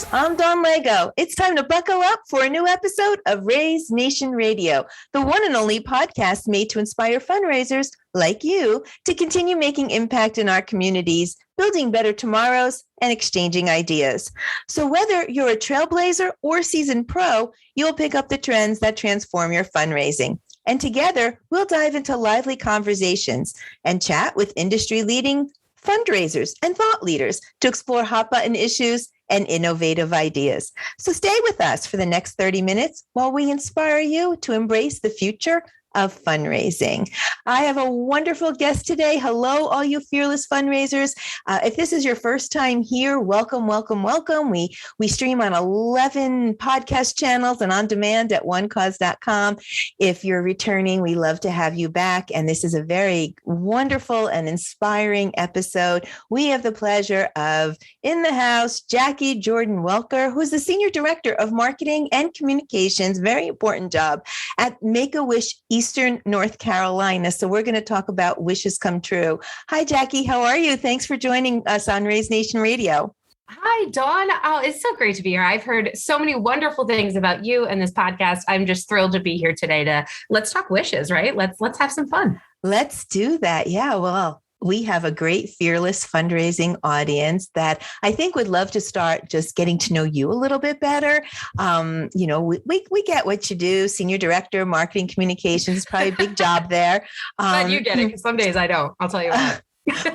fundraisers, I'm Dawn Lego. It's time to buckle up for a new episode of Raise Nation Radio, the one and only podcast made to inspire fundraisers like you to continue making impact in our communities, building better tomorrows, and exchanging ideas. So whether you're a trailblazer or seasoned pro, you'll pick up the trends that transform your fundraising. And together, we'll dive into lively conversations and chat with industry-leading fundraisers and thought leaders to explore hot-button issues and innovative ideas. So stay with us for the next 30 minutes while we inspire you to embrace the future of fundraising. I have a wonderful guest today. Hello, all you fearless fundraisers. If this is your first time here, welcome, welcome, welcome. We stream on 11 podcast channels and on demand at onecause.com. If you're returning, we love to have you back. And this is a very wonderful and inspiring episode. We have the pleasure of, in the house, Jackie Jordan Welker, who's the Senior Director of Marketing and Communications, very important job, at Make-A-Wish Eastern North Carolina. So we're going to talk about wishes come true. Hi, Jackie. How are you? Thanks for joining us on Raise Nation Radio. Hi, Dawn. Oh, it's so great to be here. I've heard so many wonderful things about you and this podcast. I'm just thrilled to be here today let's talk wishes, right? Let's have some fun. Let's do that. Yeah. Well, we have a great fearless fundraising audience that I think would love to start just getting to know you a little bit better. We get what you do. Senior Director, Marketing Communications, probably a big job there. But you get it, because some days I don't. I'll tell you what.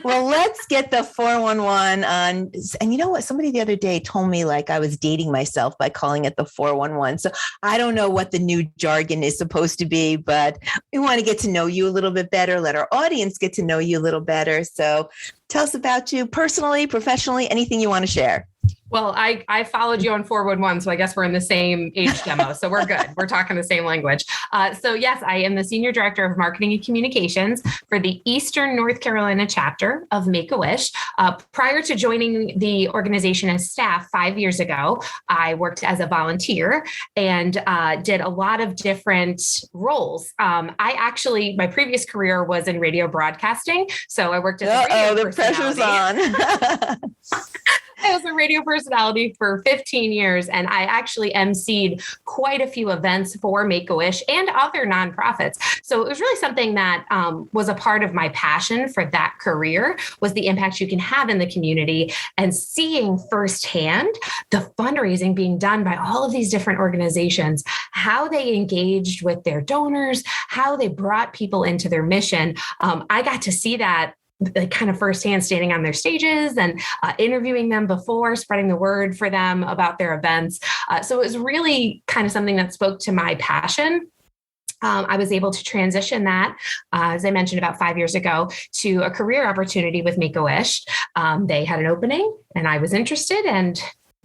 Well, let's get the 411 on. And you know what? Somebody the other day told me like I was dating myself by calling it the 411. So I don't know what the new jargon is supposed to be, but we want to get to know you a little bit better. Let our audience get to know you a little better. So tell us about you personally, professionally, anything you want to share. Well, I followed you on 411, so I guess we're in the same age demo. So we're good. We're talking the same language. So yes, I am the Senior Director of Marketing and Communications for the Eastern North Carolina chapter of Make-A-Wish. Prior to joining the organization as staff 5 years ago, I worked as a volunteer and did a lot of different roles. My previous career was in radio broadcasting. So I worked as a radio personality. The pressure's on. I was a radio personality for 15 years, and I actually emceed quite a few events for Make-A-Wish and other nonprofits. So it was really something that was a part of my passion for that career, was the impact you can have in the community and seeing firsthand the fundraising being done by all of these different organizations, how they engaged with their donors, how they brought people into their mission. I got to see that kind of firsthand, standing on their stages and interviewing them before, spreading the word for them about their events. So it was really kind of something that spoke to my passion. I was able to transition that, as I mentioned, about 5 years ago, to a career opportunity with Make-A-Wish. They had an opening and I was interested, and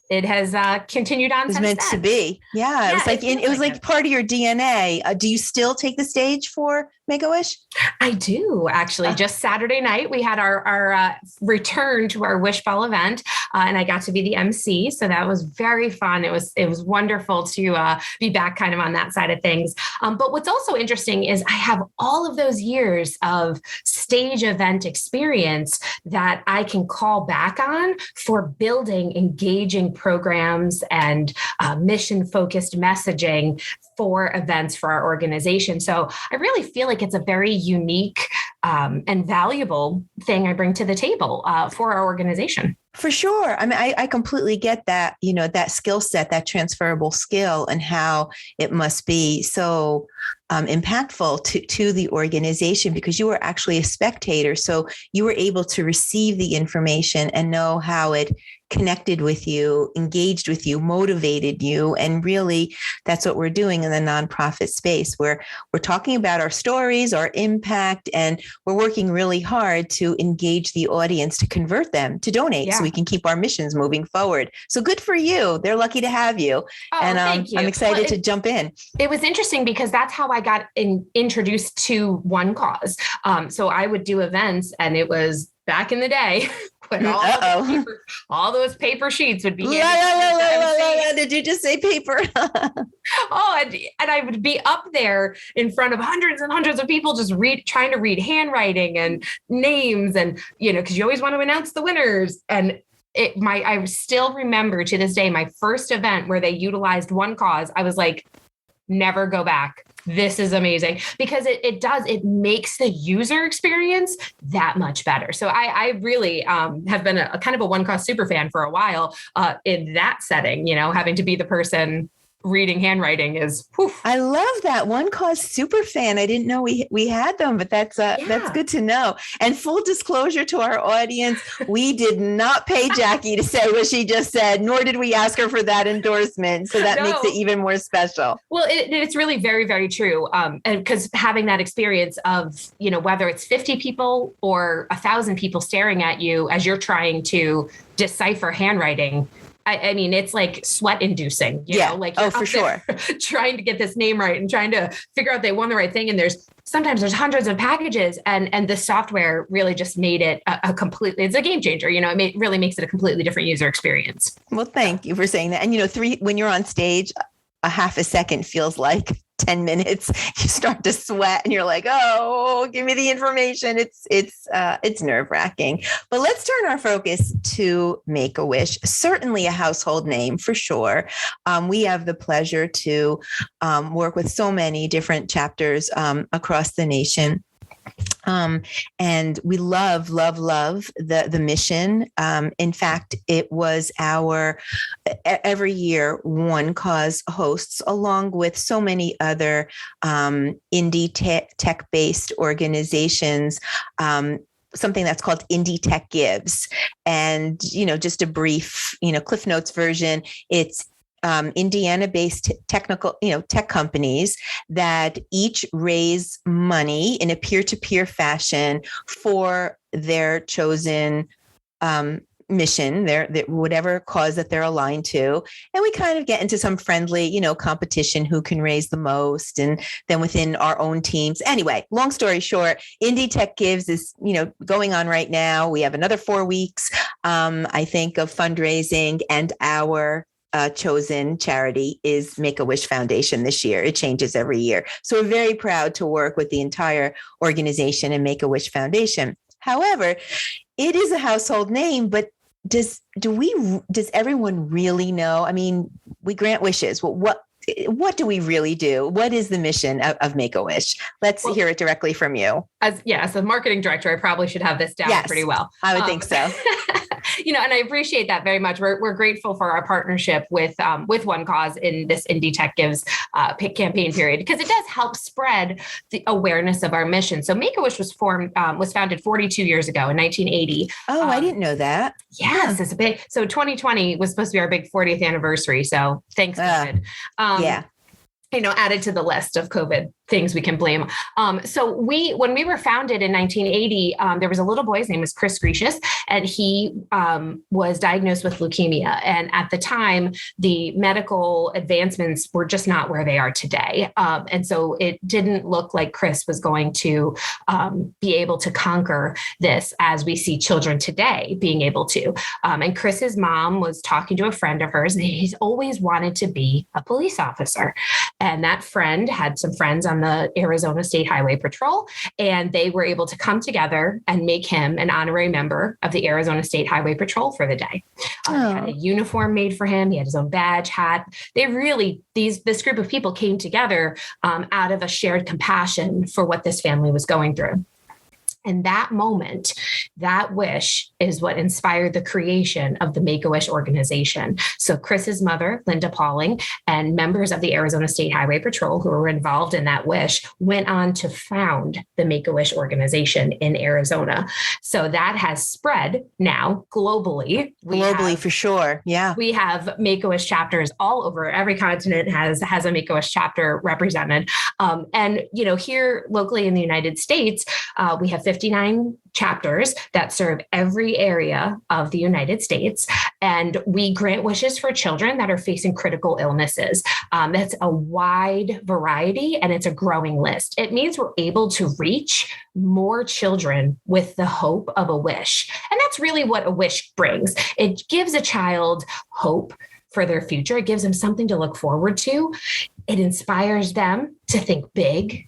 it has continued on. It was meant to be. Yeah. It was like part of your DNA. Do you still take the stage for Make-A-Wish? I do, actually. Just Saturday night, we had our return to our Wish Ball event, and I got to be the MC. So that was very fun. It was wonderful to be back kind of on that side of things. But what's also interesting is I have all of those years of stage event experience that I can call back on for building engaging programs and mission-focused messaging for events for our organization. So I really feel like it's a very unique and valuable thing I bring to the table for our organization. For sure. I mean, I completely get that, that skill set, that transferable skill, and how it must be so impactful to the organization, because you were actually a spectator. So you were able to receive the information and know how it connected with you, engaged with you, motivated you. And really, that's what we're doing in the nonprofit space, where we're talking about our stories, our impact, and we're working really hard to engage the audience, to convert them to donate so we can keep our missions moving forward. So good for you. They're lucky to have you. Oh, and thank you. I'm excited to jump in. It was interesting because that's how I got introduced to One Cause. So I would do events, and it was back in the day when all those paper sheets would be Did you just say paper? and I would be up there in front of hundreds and hundreds of people, just trying to read handwriting and names, and because you always want to announce the winners. And I still remember to this day, my first event where they utilized one cause. I was like, never go back. This is amazing, because it makes the user experience that much better. So I really have been a kind of a one cause super fan for a while in that setting, having to be the person reading handwriting is. Whew. I love that one cause super fan. I didn't know we had them, but that's good to know. And full disclosure to our audience, we did not pay Jackie to say what she just said, nor did we ask her for that endorsement. So that makes it even more special. Well, it's really very, very true. And because having that experience of, whether it's 50 people or 1,000 people staring at you as you're trying to decipher handwriting, I mean, it's like sweat inducing, like you're for sure trying to get this name right and trying to figure out they won the right thing. And sometimes there's hundreds of packages, and the software really just made it it's a game changer. It really makes it a completely different user experience. Well, thank you for saying that. And, when you're on stage, a half a second feels like 10 minutes. You start to sweat and you're like, oh, give me the information. It's nerve-wracking. But let's turn our focus to Make-A-Wish. Certainly a household name for sure. We have the pleasure to work with so many different chapters across the nation. And we love the mission. In fact, it was every year One Cause hosts, along with so many other indie tech-based organizations, something that's called Indie Tech Gives. And, just a brief, Cliff Notes version, it's Indiana-based tech companies that each raise money in a peer-to-peer fashion for their chosen mission, their whatever cause that they're aligned to. And we kind of get into some friendly, competition, who can raise the most, and then within our own teams. Anyway, long story short, Indie Tech Gives is, going on right now. We have another 4 weeks, I think, of fundraising, and our chosen charity is Make-A-Wish Foundation this year. It changes every year. So we're very proud to work with the entire organization and Make-A-Wish Foundation. However, it is a household name, but does everyone really know? I mean, we grant wishes. Well, what do we really do? What is the mission of Make-A-Wish? Let's hear it directly from you. As a marketing director, I probably should have this down pretty well. I would think so. And I appreciate that very much. We're grateful for our partnership with One Cause in this Indie Tech Gives campaign period, because it does help spread the awareness of our mission. So Make-A-Wish was founded 42 years ago in 1980. Oh, I didn't know that. Yes, it's a big. So 2020 was supposed to be our big 40th anniversary. So thanks, COVID. Added to the list of COVID things we can blame. So when we were founded in 1980, there was a little boy, his name was Chris Grecius, and he was diagnosed with leukemia. And at the time, the medical advancements were just not where they are today. And so it didn't look like Chris was going to be able to conquer this as we see children today being able to. And Chris's mom was talking to a friend of hers, and he's always wanted to be a police officer. And that friend had some friends on the Arizona State Highway Patrol, and they were able to come together and make him an honorary member of the Arizona State Highway Patrol for the day. He had a uniform made for him. He had his own badge, hat. This group of people came together out of a shared compassion for what this family was going through. And that moment, that wish is what inspired the creation of the Make-A-Wish organization. So Chris's mother, Linda Pauling, and members of the Arizona State Highway Patrol who were involved in that wish went on to found the Make-A-Wish organization in Arizona. So that has spread now globally. For sure. Yeah. We have Make-A-Wish chapters all over. Every continent has a Make-A-Wish chapter represented. And, here locally in the United States, we have 59 chapters that serve every area of the United States. And we grant wishes for children that are facing critical illnesses. That's a wide variety, and it's a growing list. It means we're able to reach more children with the hope of a wish. And that's really what a wish brings. It gives a child hope for their future. It gives them something to look forward to. It inspires them to think big.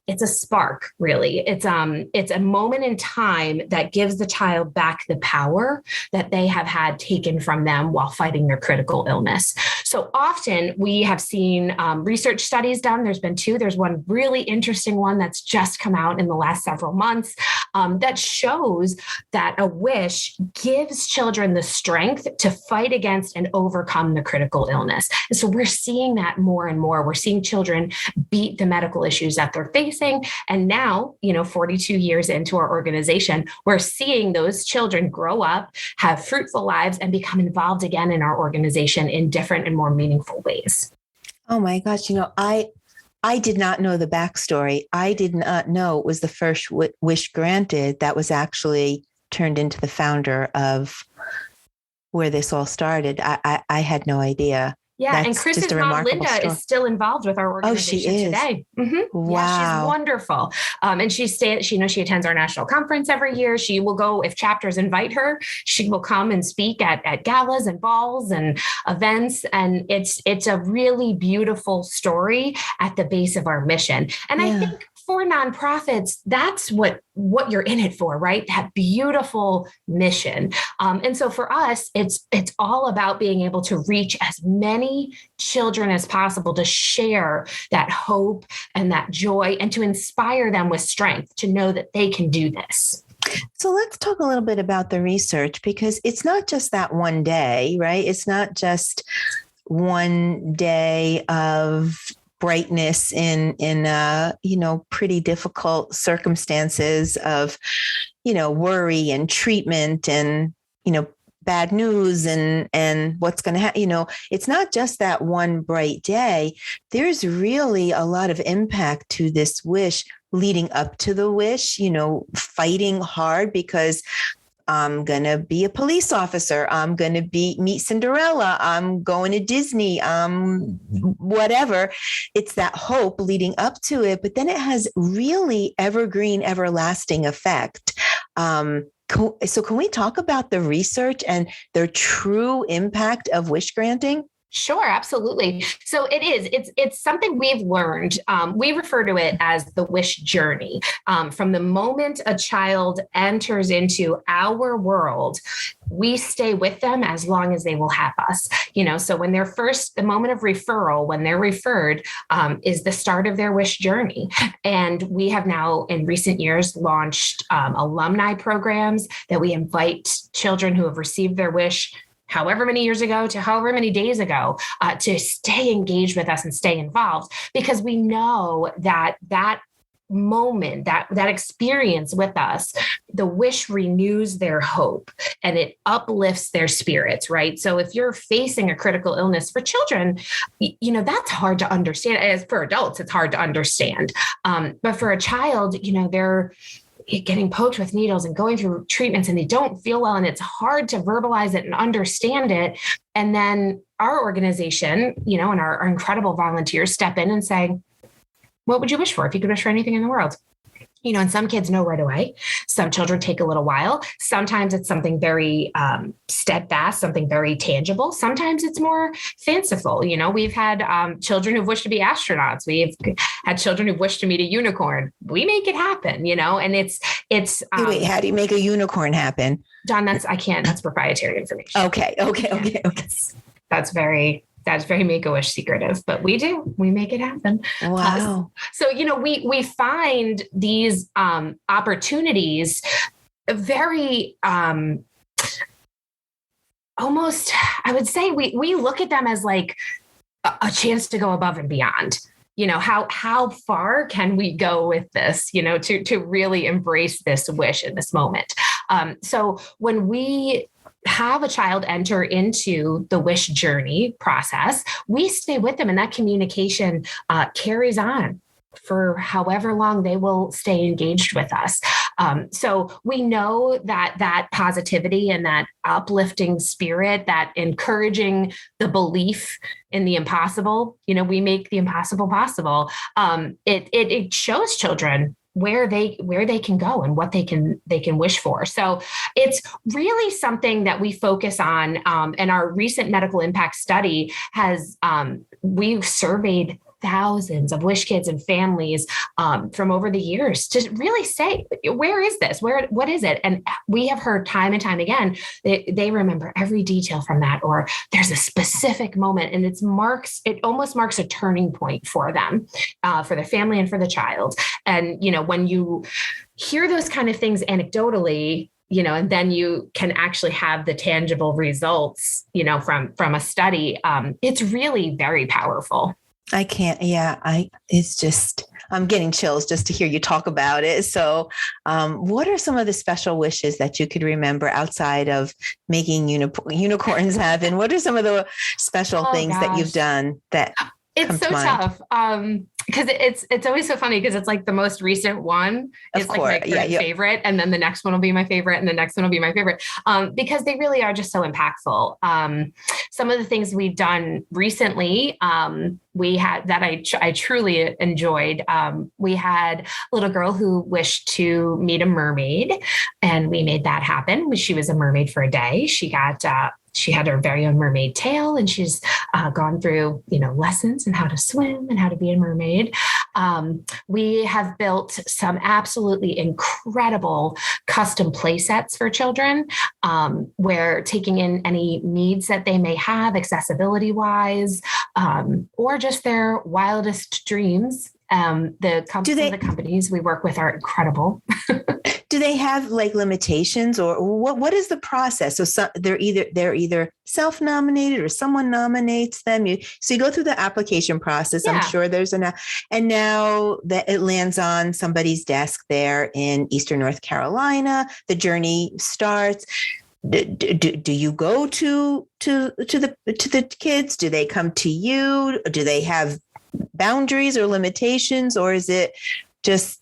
it's a spark, really. It's a moment in time that gives the child back the power that they have had taken from them while fighting their critical illness. So often we have seen research studies done. There's been two. There's one really interesting one that's just come out in the last several months that shows that a wish gives children the strength to fight against and overcome the critical illness. And so we're seeing that more and more. We're seeing children beat the medical issues that they're facing. And now, 42 years into our organization, we're seeing those children grow up, have fruitful lives, and become involved again in our organization in different and more meaningful ways. Oh my gosh. I did not know the backstory. I did not know it was the first wish granted that was actually turned into the founder of where this all started. I had no idea. Yeah, and Chris's mom, Linda, is still involved with our organization today. Mm-hmm. Wow. Yeah, she's wonderful. And she attends our national conference every year. She will go, if chapters invite her, she will come and speak at galas and balls and events. And it's a really beautiful story at the base of our mission. And I think for nonprofits, that's what you're in it for, right? That beautiful mission. And so for us, it's all about being able to reach as many children as possible, to share that hope and that joy, and to inspire them with strength to know that they can do this. So let's talk a little bit about the research, because it's not just that one day, right? It's not just one day of brightness in pretty difficult circumstances of, worry and treatment and, bad news and what's going to happen. It's not just that one bright day. There's really a lot of impact to this wish leading up to the wish, fighting hard because I'm going to be a police officer. I'm going to meet Cinderella. I'm going to Disney, whatever. It's that hope leading up to it, but then it has really evergreen, everlasting effect. So can we talk about the research and the true impact of wish granting? Sure, absolutely. So it's something we've learned. We refer to it as the wish journey. From the moment a child enters into our world, we stay with them as long as they will have us. So when they're the moment of referral, when they're referred, is the start of their wish journey. And we have now in recent years launched alumni programs that we invite children who have received their wish however many years ago to however many days ago, to stay engaged with us and stay involved, because we know that moment, that experience with us, the wish renews their hope and it uplifts their spirits, right? So if you're facing a critical illness, for children, that's hard to understand. As for adults, it's hard to understand. But for a child, they're getting poked with needles and going through treatments and they don't feel well. And it's hard to verbalize it and understand it. And then our organization, and our incredible volunteers step in and say, what would you wish for if you could wish for anything in the world? And some kids know right away. Some children take a little while. Sometimes it's something very steadfast, something very tangible. Sometimes it's more fanciful. We've had children who've wished to be astronauts. We've had children who've wished to meet a unicorn. We make it happen, and it's. Wait, how do you make a unicorn happen? John, that's proprietary information. Okay. That's very Make-A-Wish secretive, but we make it happen. Wow. So, we find these opportunities very almost, I would say we look at them as like a chance to go above and beyond. How far can we go with this, to really embrace this wish in this moment? So when we have a child enter into the wish journey process, we stay with them and that communication carries on for however long they will stay engaged with us. So we know that positivity and that uplifting spirit, that encouraging the belief in the impossible, we make the impossible possible. It shows children where they can go and what they can wish for. So it's really something that we focus on. And our recent medical impact study has, we've surveyed thousands of wish kids and families from over the years to really say, where is this? What is it? And we have heard time and time again, they remember every detail from that, or there's a specific moment, and it almost marks a turning point for them, for the family and for the child. And, when you hear those kind of things anecdotally, and then you can actually have the tangible results, from a study, it's really very powerful. I can't. Yeah, I'm getting chills just to hear you talk about it. So what are some of the special wishes that you could remember outside of making unicorns happen? What are some of the special things that you've done that it's so tough? Because it's always so funny because it's like the most recent one is like my current favorite. And then the next one will be my favorite. And the next one will be my favorite, because they really are just so impactful. Some of the things we've done recently, we had that I truly enjoyed. We had a little girl who wished to meet a mermaid, and we made that happen. She was a mermaid for a day. She had her very own mermaid tail, and she's gone through, lessons in how to swim and how to be a mermaid. We have built some absolutely incredible custom play sets for children, where taking in any needs that they may have, accessibility wise, or just their wildest dreams. The companies we work with are incredible. Do they have like limitations, or what is the process? So they're either self-nominated or someone nominates them. So you go through the application process. Yeah. I'm sure there's and now that it lands on somebody's desk there in Eastern North Carolina, the journey starts. Do you go to the kids? Do they come to you? Do they have boundaries or limitations, or is it just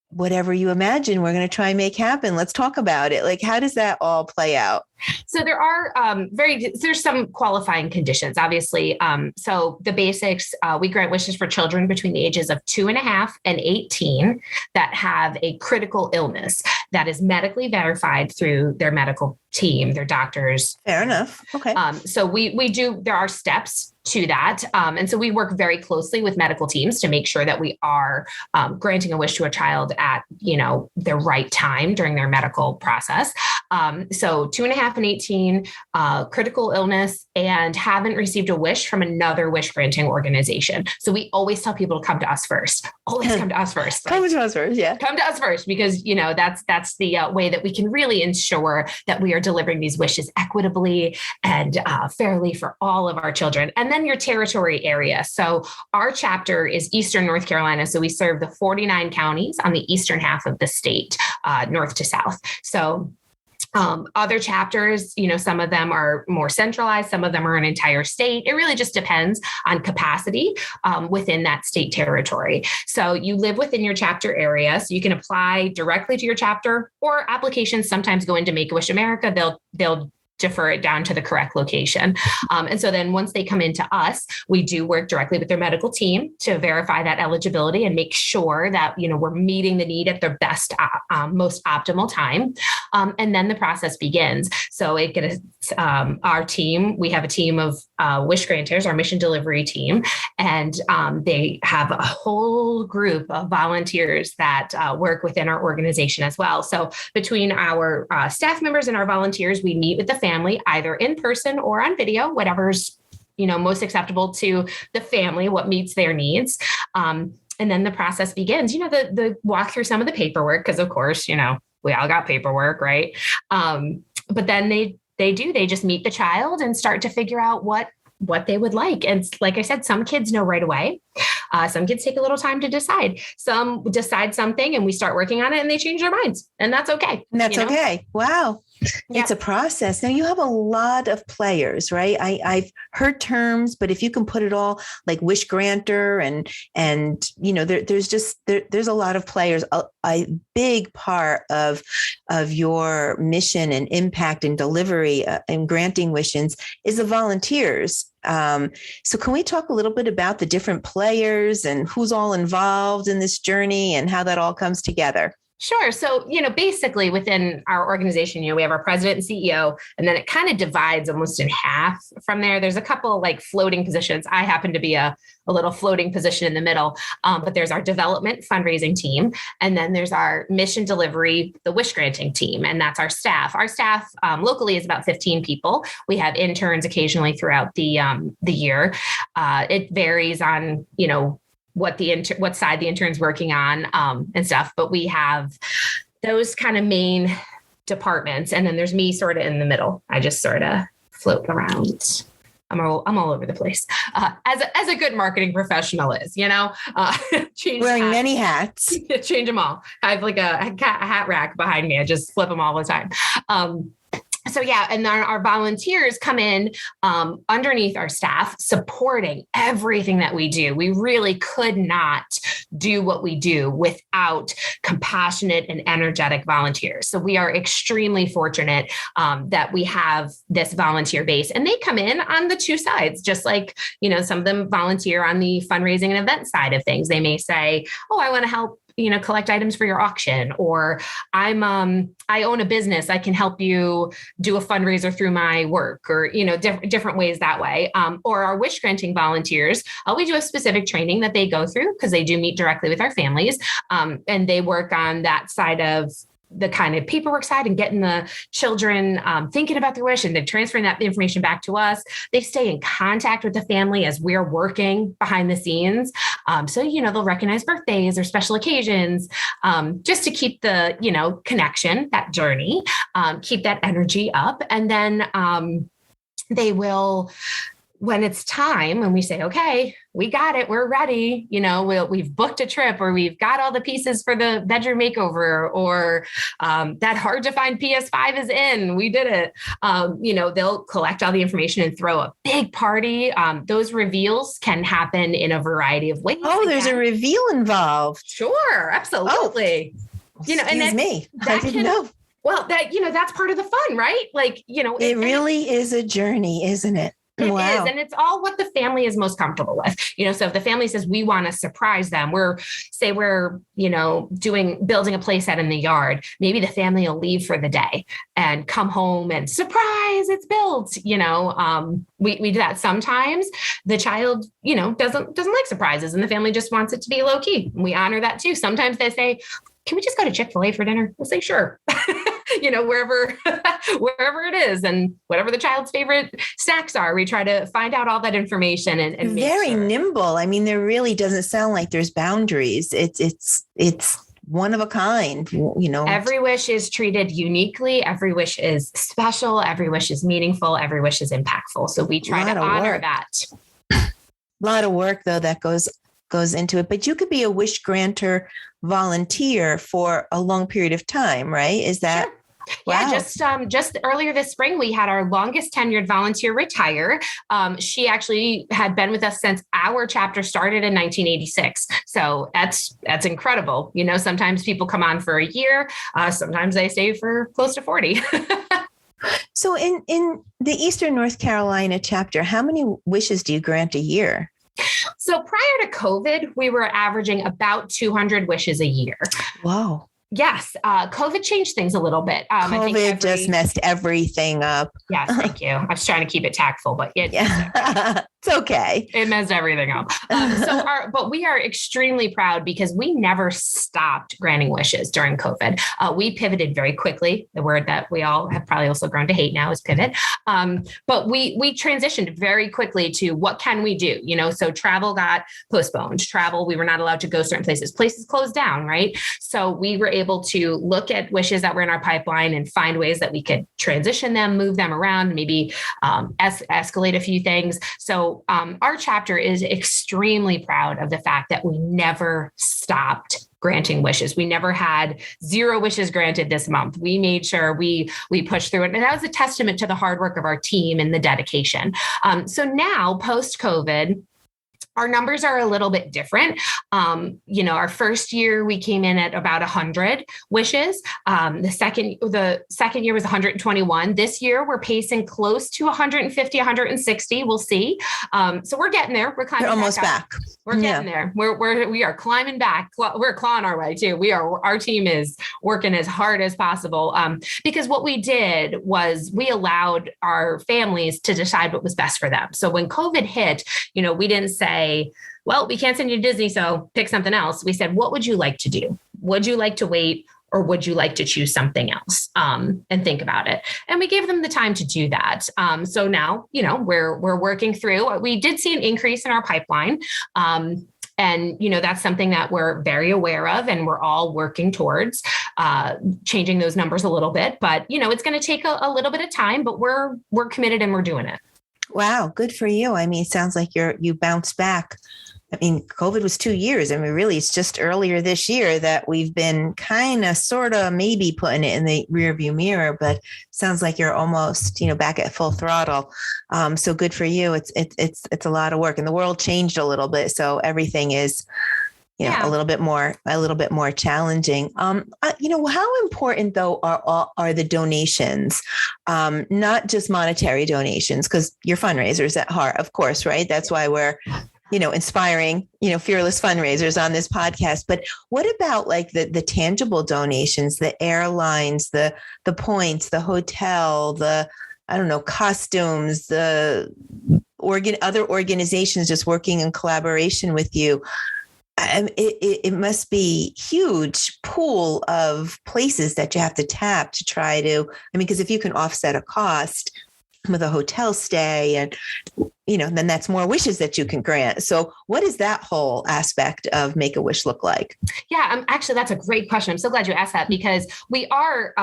whatever you imagine, we're going to try and make happen? Let's talk about it. Like, how does that all play out? So there are there's some qualifying conditions, obviously. So the basics, we grant wishes for children between the ages of 2.5 and 18 that have a critical illness that is medically verified through their medical team, their doctors. Fair enough. Okay. So there are steps to that. And so we work very closely with medical teams to make sure that we are granting a wish to a child at, the right time during their medical process. So 2.5 and 18, critical illness, and haven't received a wish from another wish granting organization. So we always tell people to come to us first. Always come to us first. Come to us first. Yeah. Come to us first, because, that's the way that we can really ensure that we are delivering these wishes equitably and fairly for all of our children. And then your territory area. So our chapter is Eastern North Carolina. So we serve the 49 counties on the eastern half of the state, north to south. So other chapters, some of them are more centralized, some of them are an entire state. It really just depends on capacity within that state territory. So you live within your chapter area, so you can apply directly to your chapter, or applications sometimes go into Make-A-Wish America. They'll defer it down to the correct location. And so then once they come into us, we do work directly with their medical team to verify that eligibility and make sure that, we're meeting the need at their best, most optimal time. And then the process begins. So our team, we have a team of wish granters, our mission delivery team, and they have a whole group of volunteers that work within our organization as well. So between our staff members and our volunteers, we meet with the family either in person or on video, whatever's most acceptable to the family, what meets their needs. And then the process begins. The walk through some of the paperwork, because of course, we all got paperwork, right? But then they just meet the child and start to figure out what they would like. And like I said, some kids know right away. Some kids take a little time to decide. Some decide something and we start working on it and they change their minds, and that's okay. And that's okay. Wow. Yeah. It's a process. Now you have a lot of players, right? I've heard terms, but if you can put it all like wish granter and there's a lot of players. A big part of your mission and impact and delivery and granting wishes is the volunteers. So can we talk a little bit about the different players and who's all involved in this journey and how that all comes together? Sure. So, basically within our organization, we have our president and CEO, and then it kind of divides almost in half from there. There's a couple like floating positions. I happen to be a little floating position in the middle, but there's our development fundraising team. And then there's our mission delivery, the wish granting team. And that's our staff. Our staff locally is about 15 people. We have interns occasionally throughout the year. It varies on, what side the intern's working on and stuff. But we have those kind of main departments. And then there's me sort of in the middle. I just sort of float around. I'm all over the place, as a good marketing professional is, wearing many hats. Change them all. I have like a hat rack behind me. I just flip them all the time. So yeah, and then our volunteers come in underneath our staff, supporting everything that we do. We really could not do what we do without compassionate and energetic volunteers. So we are extremely fortunate that we have this volunteer base, and they come in on the two sides, just like, some of them volunteer on the fundraising and event side of things. They may say, oh, I want to help collect items for your auction, or I own a business. I can help you do a fundraiser through my work, or, different ways that way. Or our wish granting volunteers, we do a specific training that they go through because they do meet directly with our families. And they work on that side of the kind of paperwork side and getting the children thinking about their wish, and then transferring that information back to us. They stay in contact with the family as we're working behind the scenes. So, they'll recognize birthdays or special occasions, just to keep the, connection, that journey, keep that energy up. And then they will, when it's time and we say, okay, we got it, we're ready, we've booked a trip, or we've got all the pieces for the bedroom makeover, or that hard to find PS5 is in, we did it. They'll collect all the information and throw a big party. Those reveals can happen in a variety of ways. Oh, there's a reveal involved. Sure, absolutely. Oh, excuse me, I didn't know. Well, that's part of the fun, right? Like, it really is a journey, isn't it? It Wow. is. And it's all what the family is most comfortable with. So if the family says we want to surprise them, we're building a play set in the yard, maybe the family will leave for the day and come home and surprise, it's built. We do that. Sometimes the child, doesn't like surprises, and the family just wants it to be low key. We honor that too. Sometimes they say, can we just go to Chick-fil-A for dinner? We'll say, sure. Wherever it is, and whatever the child's favorite snacks are, we try to find out all that information and very sure. nimble. I mean, there really doesn't sound like there's boundaries. It's one of a kind, Every wish is treated uniquely. Every wish is special. Every wish is meaningful. Every wish is impactful. So we try to honor that. A lot of work though that goes into it, but you could be a wish granter volunteer for a long period of time, right? Is that? Sure. Wow. Yeah, just earlier this spring, we had our longest tenured volunteer retire. She actually had been with us since our chapter started in 1986. So that's incredible. Sometimes people come on for a year. Sometimes they stay for close to 40. So in the Eastern North Carolina chapter, how many wishes do you grant a year? So prior to COVID, we were averaging about 200 wishes a year. Wow. Yes. COVID changed things a little bit. COVID just messed everything up. Yes. Thank you. I was trying to keep it tactful, but it's okay. It messed everything up. But we are extremely proud because we never stopped granting wishes during COVID. We pivoted very quickly. The word that we all have probably also grown to hate now is pivot. But we transitioned very quickly to what can we do? So travel got postponed. We were not allowed to go certain places. Places closed down, right? So we were able to look at wishes that were in our pipeline and find ways that we could transition them, move them around, maybe escalate a few things. So our chapter is extremely proud of the fact that we never stopped granting wishes. We never had 0 wishes granted this month. We made sure we pushed through it. And that was a testament to the hard work of our team and the dedication. So now post-COVID, Our numbers are a little bit different. Our first year we came in at about 100 wishes. The second year was 121. This year we're pacing close to 150, 160. We'll see. So we're getting there. We're climbing. You're almost back. We're getting there. We are climbing back. We're clawing our way too. Our team is working as hard as possible. Because what we did was we allowed our families to decide what was best for them. So when COVID hit, we didn't say, well, we can't send you to Disney, so pick something else. We said, what would you like to do? Would you like to wait, or would you like to choose something else? And think about it. And we gave them the time to do that. So now, we're working through. We did see an increase in our pipeline. And, that's something that we're very aware of, and we're all working towards changing those numbers a little bit. But, it's going to take a little bit of time, but we're committed and we're doing it. Wow. Good for you. I mean, it sounds like you bounced back. I mean, COVID was 2 years. I mean, really, it's just earlier this year that we've been kind of, sort of, maybe putting it in the rearview mirror, but sounds like you're almost, back at full throttle. So good for you. It's a lot of work, and the world changed a little bit. So everything is, a little bit more challenging. How important though are the donations? Not just monetary donations, because you're fundraisers at heart, of course, right? That's why we're, inspiring, fearless fundraisers on this podcast. But what about like the tangible donations, the airlines, the points, the hotel, costumes, the other organizations just working in collaboration with you? It must be huge pool of places that you have to tap to try to, because if you can offset a cost with a hotel stay, and then that's more wishes that you can grant. So what does that whole aspect of Make-A-Wish look like? Yeah, actually, that's a great question. I'm so glad you asked that, because we are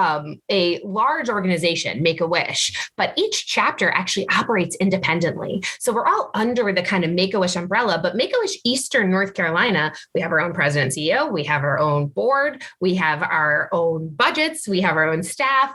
a large organization, Make-A-Wish, but each chapter actually operates independently. So we're all under the kind of Make-A-Wish umbrella, but Make-A-Wish Eastern North Carolina, we have our own president and CEO, we have our own board, we have our own budgets, we have our own staff.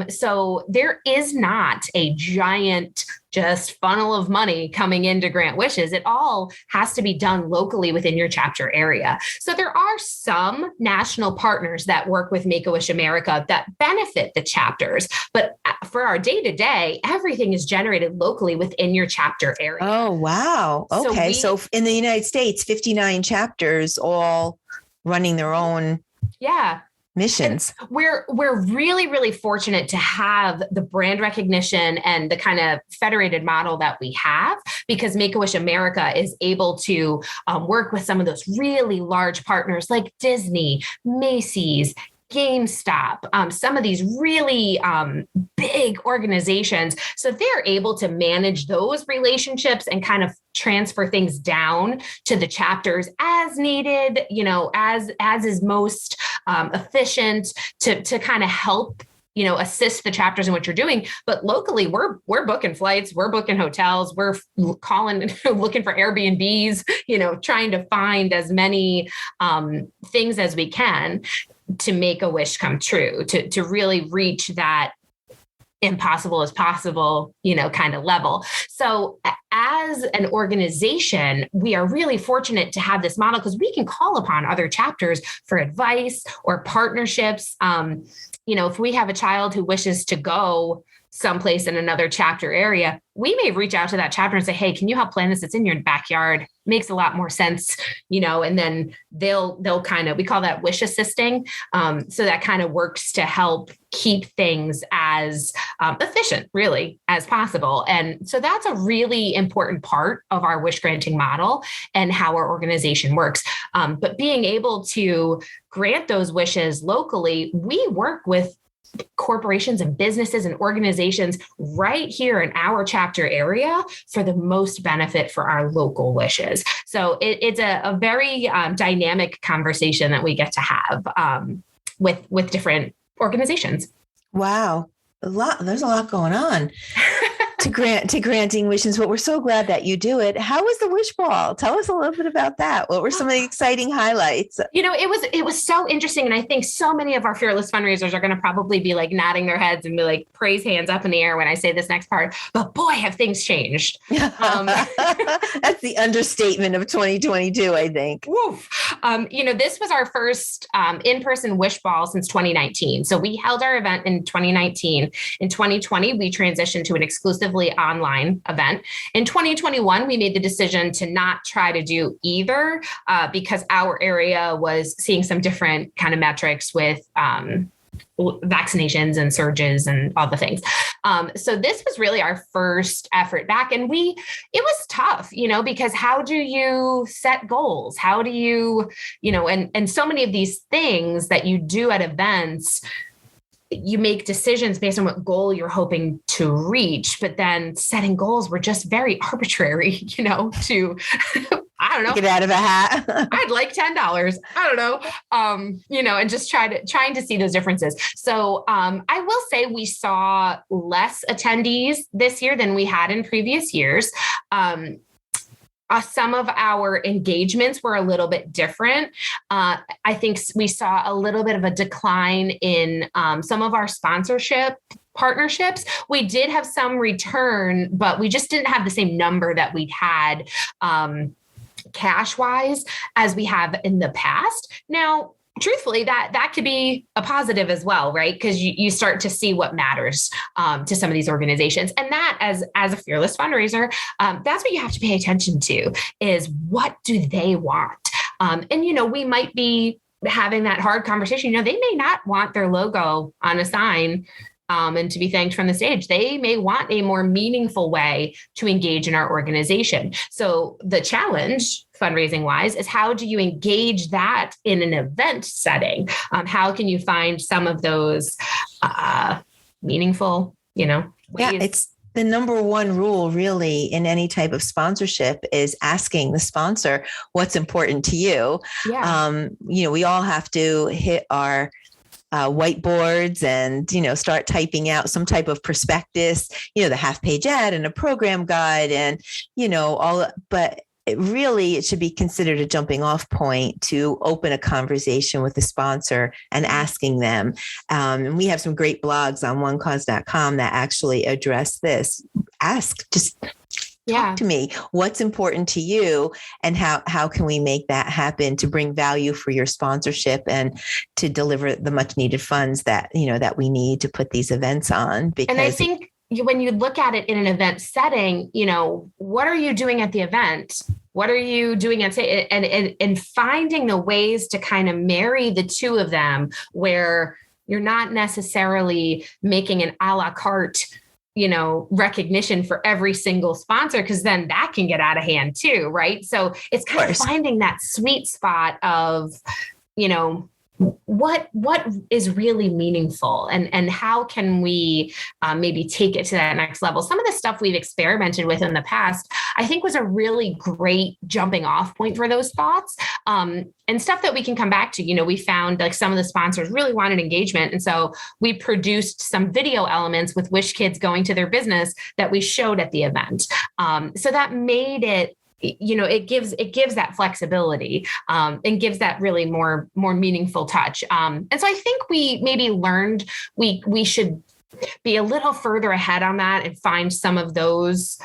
So there is not a giant just funnel of money coming in to grant wishes. It all has to be done locally within your chapter area. So there are some national partners that work with Make-A-Wish America that benefit the chapters. But for our day-to-day, everything is generated locally within your chapter area. Oh, wow. Okay. So in the United States, 59 chapters all running their own missions. And we're really, really fortunate to have the brand recognition and the kind of federated model that we have, because Make-A-Wish America is able to work with some of those really large partners like Disney, Macy's, GameStop, some of these really big organizations. So they're able to manage those relationships and kind of transfer things down to the chapters as needed, as is most efficient to kind of help assist the chapters in what you're doing. But locally, we're booking flights, we're booking hotels, we're calling, looking for Airbnbs, trying to find as many things as we can to make a wish come true, to really reach that impossible as possible, kind of level. So as an organization, we are really fortunate to have this model, because we can call upon other chapters for advice or partnerships. If we have a child who wishes to go someplace in another chapter area, we may reach out to that chapter and say, hey, can you help plan this? It's in your backyard. Makes a lot more sense, and then they'll kind of, we call that wish assisting. So that kind of works to help keep things as efficient, really, as possible. And so that's a really important part of our wish granting model and how our organization works. But being able to grant those wishes locally, we work with corporations and businesses and organizations right here in our chapter area for the most benefit for our local wishes. So it's a very dynamic conversation that we get to have with different organizations. Wow. There's a lot going on. to granting wishes, but we're so glad that you do it. How was the wish ball? Tell us a little bit about that. What were some of the exciting highlights? It was so interesting. And I think so many of our fearless fundraisers are going to probably be like nodding their heads and be like, praise hands up in the air when I say this next part. But boy, have things changed. That's the understatement of 2022, I think. Woof. This was our first in-person wish ball since 2019. So we held our event in 2019. In 2020, we transitioned to an exclusively online event. In 2021, we made the decision to not try to do either because our area was seeing some different kind of metrics with vaccinations and surges and all the things. So this was really our first effort back. And it was tough, because how do you set goals? How do you, and so many of these things that you do at events, you make decisions based on what goal you're hoping to reach, but then setting goals were just very arbitrary, to, I don't know, get out of a hat. I'd like $10. I don't know, and just trying to see those differences. So I will say we saw less attendees this year than we had in previous years. Some of our engagements were a little bit different. I think we saw a little bit of a decline in some of our sponsorship partnerships. We did have some return, but we just didn't have the same number that we'd had cash wise as we have in the past. Now, truthfully, that could be a positive as well, right? Because you start to see what matters to some of these organizations. And that as a fearless fundraiser, that's what you have to pay attention to is what do they want? And, we might be having that hard conversation. They may not want their logo on a sign and to be thanked from the stage. They may want a more meaningful way to engage in our organization. So the challenge fundraising wise is how do you engage that in an event setting? How can you find some of those meaningful, ways? Yeah, it's the number one rule really in any type of sponsorship is asking the sponsor what's important to you. Yeah. We all have to hit our whiteboards and, start typing out some type of prospectus, the half-page ad and a program guide and, but it should be considered a jumping off point to open a conversation with the sponsor and asking them. And we have some great blogs on onecause.com that actually address this. Talk to me. What's important to you and how can we make that happen to bring value for your sponsorship and to deliver the much needed funds that, that we need to put these events on? Because and I think when you look at it in an event setting, what are you doing at the event? What are you doing and finding the ways to kind of marry the two of them where you're not necessarily making an a la carte recognition for every single sponsor, because then that can get out of hand too, right? So it's kind of finding that sweet spot of, what is really meaningful and how can we maybe take it to that next level. Some of the stuff we've experimented with in the past, I think was a really great jumping off point for those thoughts and stuff that we can come back to. We found like some of the sponsors really wanted engagement. And so we produced some video elements with Wish Kids going to their business that we showed at the event. So that made it, it gives that flexibility and gives that really more meaningful touch. And so I think we maybe learned we should be a little further ahead on that and find some of those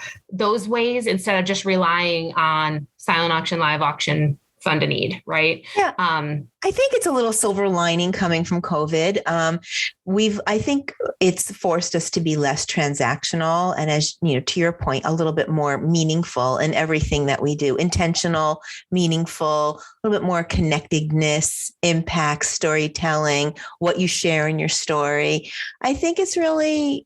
ways instead of just relying on silent auction, live auction, fund a need, right? Yeah. I think it's a little silver lining coming from COVID. I think it's forced us to be less transactional. And as to your point, a little bit more meaningful in everything that we do, intentional, meaningful, a little bit more connectedness, impact, storytelling, what you share in your story. I think it's really,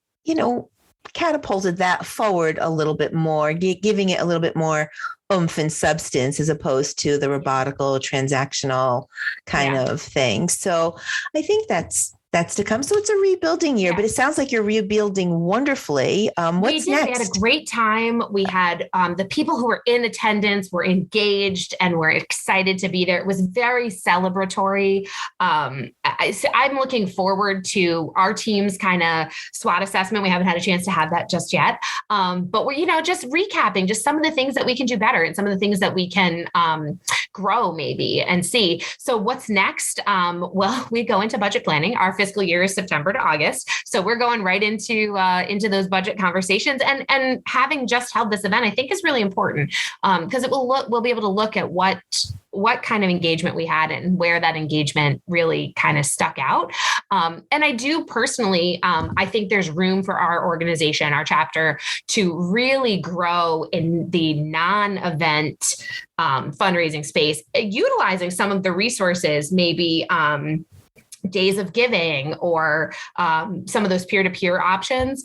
catapulted that forward a little bit more, giving it a little bit more oomph and substance as opposed to the robotical transactional kind of thing. So I think that's That's to come. So it's a rebuilding year, but it sounds like you're rebuilding wonderfully. What's next? We had a great time. We had the people who were in attendance were engaged and were excited to be there. It was very celebratory. I'm looking forward to our team's kind of SWOT assessment. We haven't had a chance to have that just yet. But we're, just recapping just some of the things that we can do better and some of the things that we can grow maybe and see. So what's next? Well, we go into budget planning. Our fiscal year is September to August. So we're going right into those budget conversations, and having just held this event, I think is really important because we'll be able to look at what kind of engagement we had and where that engagement really kind of stuck out. And I do personally, I think there's room for our organization, our chapter, to really grow in the non-event fundraising space, utilizing some of the resources, maybe days of giving or some of those peer-to-peer options.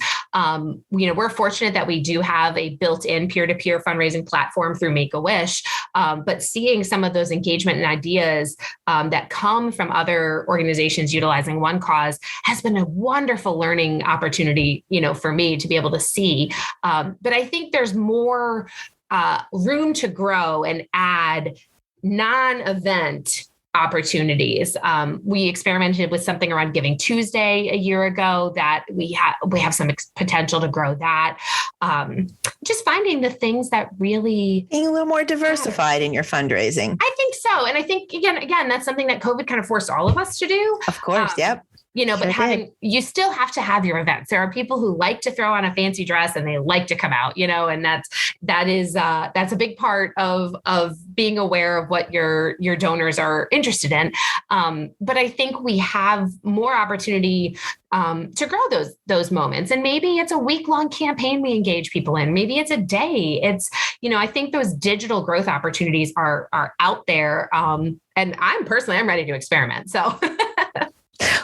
We're fortunate that we do have a built-in peer-to-peer fundraising platform through Make-A-Wish, but seeing some of those engagement and ideas that come from other organizations utilizing One Cause has been a wonderful learning opportunity, for me to be able to see. But I think there's more room to grow and add non-event opportunities. We experimented with something around Giving Tuesday a year ago that we have some potential to grow that. Just finding the things that really being a little more diversified in your fundraising. I think so. And I think again, that's something that COVID kind of forced all of us to do. Of course. Yep. But you still have to have your events. There are people who like to throw on a fancy dress and they like to come out, and that's a big part of being aware of what your donors are interested in. But I think we have more opportunity to grow those moments. And maybe it's a week-long campaign we engage people in. Maybe it's a day. It's, I think those digital growth opportunities are out there. And I'm ready to experiment. So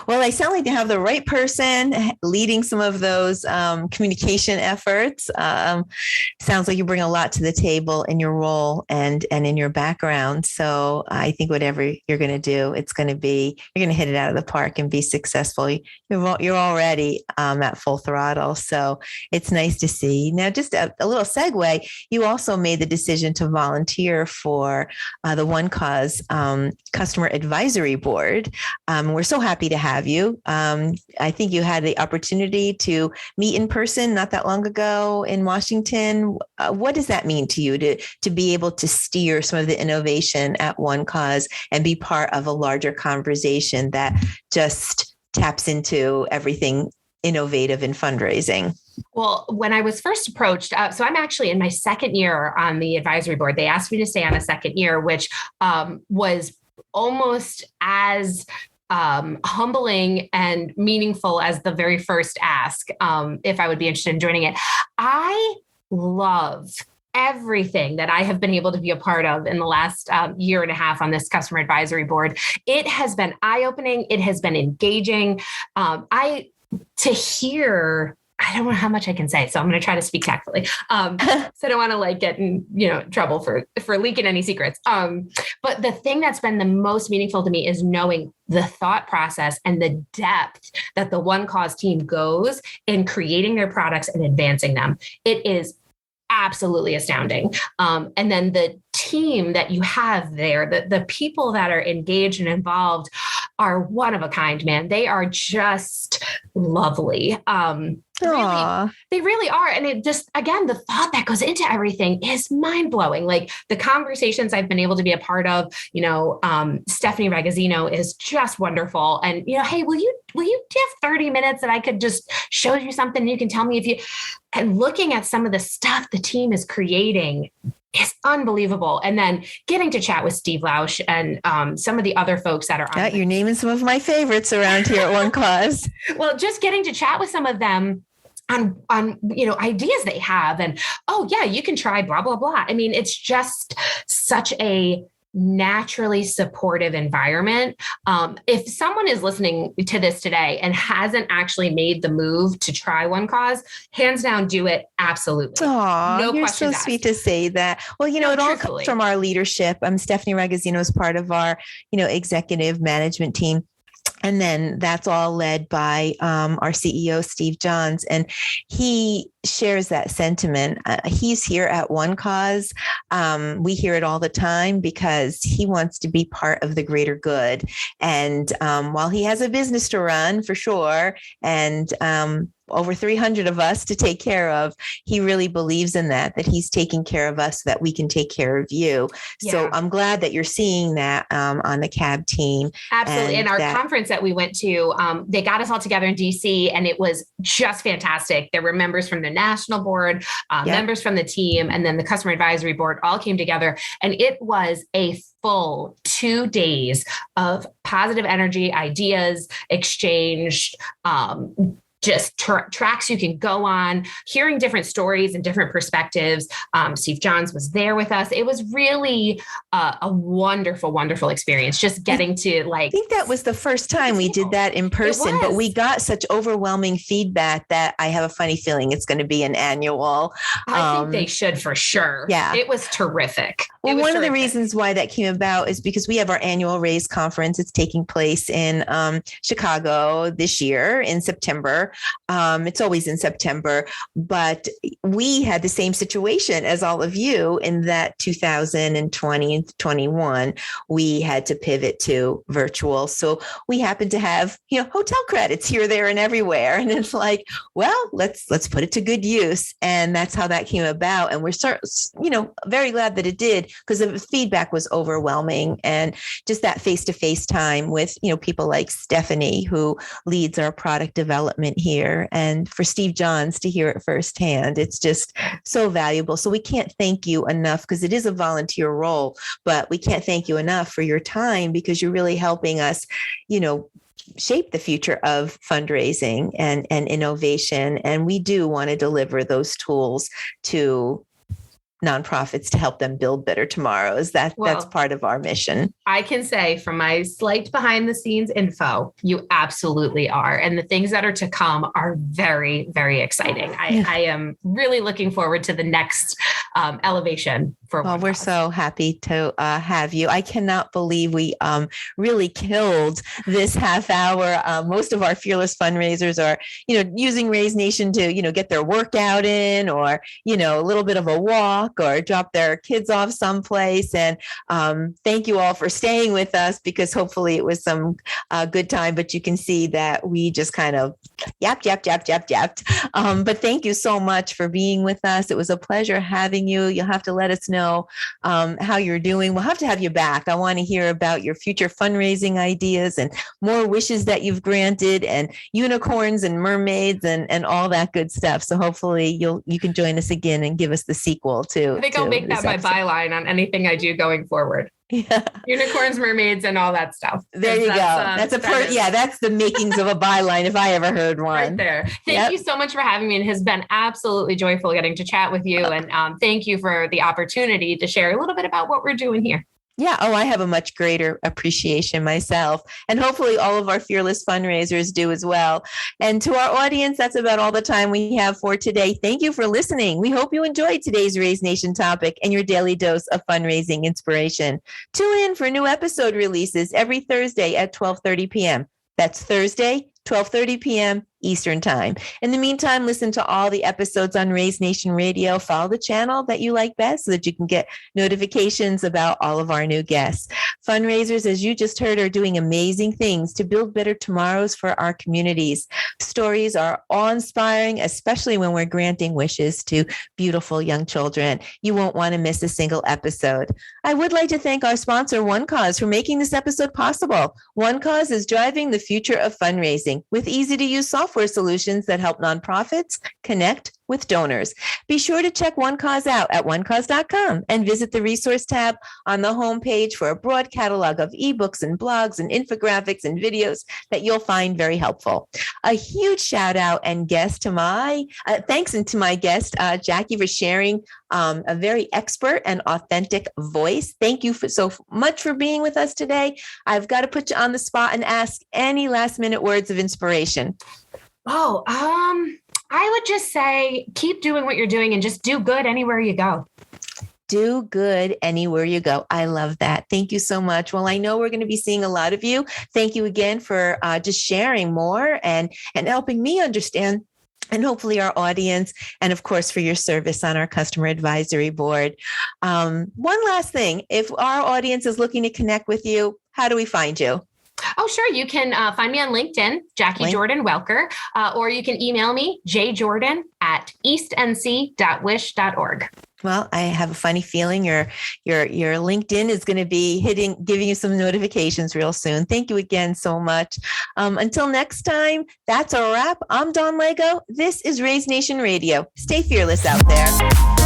Well, I sound like they have the right person leading some of those communication efforts. Sounds like you bring a lot to the table in your role and in your background. So I think whatever you're going to do, you're going to hit it out of the park and be successful. You're already at full throttle. So it's nice to see. Now, just a little segue, you also made the decision to volunteer for the One Cause Customer Advisory Board. We're so happy to have you. I think you had the opportunity to meet in person not that long ago in Washington. What does that mean to you to be able to steer some of the innovation at One Cause and be part of a larger conversation that just taps into everything innovative in fundraising? Well, when I was first approached, so I'm actually in my second year on the advisory board. They asked me to stay on a second year, which was almost as humbling and meaningful as the very first ask, if I would be interested in joining it. I love everything that I have been able to be a part of in the last year and a half on this customer advisory board. It has been eye-opening. It has been engaging. To hear, I don't know how much I can say, so I'm going to try to speak tactfully. So I don't want to get in, trouble for leaking any secrets. But the thing that's been the most meaningful to me is knowing the thought process and the depth that the One Cause team goes in creating their products and advancing them. It is absolutely astounding. And then the team that you have there, the people that are engaged and involved are one of a kind, man. They are just lovely. They really are. And it just, again, the thought that goes into everything is mind blowing. Like the conversations I've been able to be a part of, Stephanie Ragazzino is just wonderful. And, hey, will you have 30 minutes that I could just show you something? You can tell me and looking at some of the stuff the team is creating is unbelievable. And then getting to chat with Steve Lausch and some of the other folks that are on. You're naming some of my favorites around here at One Cause. Well, just getting to chat with some of them on ideas they have and, you can try blah, blah, blah. I mean, it's just such a naturally supportive environment. If someone is listening to this today and hasn't actually made the move to try One Cause, hands down, do it. Absolutely. No you're so asked. Sweet to say that. Well, it all comes from our leadership. Stephanie Ragazzino is part of our, executive management team. And then that's all led by our CEO, Steve Johns. And he shares that sentiment. He's here at One Cause. We hear it all the time because he wants to be part of the greater good. And while he has a business to run for sure, and over 300 of us to take care of, he really believes in that he's taking care of us so that we can take care of you. Yeah. So I'm glad that you're seeing that on the CAB team. Absolutely. And our conference that we went to, they got us all together in DC, and it was just fantastic. There were members from the national board, members from the team, and then the customer advisory board all came together. And it was a full 2 days of positive energy, ideas exchanged, just tracks you can go on, hearing different stories and different perspectives. Steve Johns was there with us. It was really a wonderful, wonderful experience. Just getting to I think that was the first time we did that in person, but we got such overwhelming feedback that I have a funny feeling it's going to be an annual. I think they should for sure. Yeah. It was terrific. Well, one of the reasons why that came about is because we have our annual Raise conference. It's taking place in Chicago this year in September. It's always in September, but we had the same situation as all of you in that 2020 and 21, we had to pivot to virtual. So we happened to have, hotel credits here, there, and everywhere. And it's like, well, let's put it to good use. And that's how that came about. And we're very glad that it did, because the feedback was overwhelming, and just that face-to-face time with, people like Stephanie, who leads our product development here, and for Steve Johns to hear it firsthand, it's just so valuable. So we can't thank you enough, because it is a volunteer role, but we can't thank you enough for your time, because you're really helping us, shape the future of fundraising and innovation. And we do want to deliver those tools to nonprofits to help them build better tomorrows. That's part of our mission. I can say from my slight behind the scenes info, you absolutely are. And the things that are to come are very, very exciting. I am really looking forward to the next elevation for One Cause. We're so happy to have you. I cannot believe we really killed this half hour. Most of our fearless fundraisers are, using Raise Nation to, get their workout in, or, a little bit of a walk, or drop their kids off someplace. And thank you all for staying with us, because hopefully it was some good time, but you can see that we just kind of yapped. But thank you so much for being with us. It was a pleasure having you. You'll have to let us know how you're doing. We'll have to have you back. I want to hear about your future fundraising ideas and more wishes that you've granted, and unicorns and mermaids and all that good stuff. So hopefully you can join us again and give us the sequel to. I think I'll make that my byline on anything I do going forward. Yeah. Unicorns, mermaids, and all that stuff. There you go. That's that's the makings of a byline if I ever heard one. Right there. Thank you so much for having me. It has been absolutely joyful getting to chat with you. And thank you for the opportunity to share a little bit about what we're doing here. Yeah. I have a much greater appreciation myself, and hopefully all of our fearless fundraisers do as well. And to our audience, that's about all the time we have for today. Thank you for listening. We hope you enjoyed today's Raise Nation topic and your daily dose of fundraising inspiration. Tune in for new episode releases every Thursday at 12:30 p.m. That's Thursday, 12:30 p.m. Eastern Time. In the meantime, listen to all the episodes on Raise Nation Radio. Follow the channel that you like best so that you can get notifications about all of our new guests. Fundraisers, as you just heard, are doing amazing things to build better tomorrows for our communities. Stories are awe-inspiring, especially when we're granting wishes to beautiful young children. You won't want to miss a single episode. I would like to thank our sponsor, One Cause, for making this episode possible. One Cause is driving the future of fundraising with easy-to-use software solutions that help nonprofits connect with donors. Be sure to check One Cause out at onecause.com and visit the resource tab on the homepage for a broad catalog of ebooks and blogs and infographics and videos that you'll find very helpful. A huge shout out and thanks to my guest, Jackie, for sharing a very expert and authentic voice. Thank you so much for being with us today. I've got to put you on the spot and ask any last minute words of inspiration. I would just say, keep doing what you're doing and just do good anywhere you go. Do good anywhere you go. I love that. Thank you so much. Well, I know we're going to be seeing a lot of you. Thank you again for just sharing more and helping me understand, and hopefully our audience, and of course for your service on our customer advisory board. One last thing, if our audience is looking to connect with you, how do we find you? Oh, sure. You can find me on LinkedIn, Jackie Jordan Welker, or you can email me, jjordan@eastnc.wish.org. Well, I have a funny feeling your LinkedIn is going to be giving you some notifications real soon. Thank you again so much. Until next time, that's a wrap. I'm Dawn Lego. This is Raise Nation Radio. Stay fearless out there.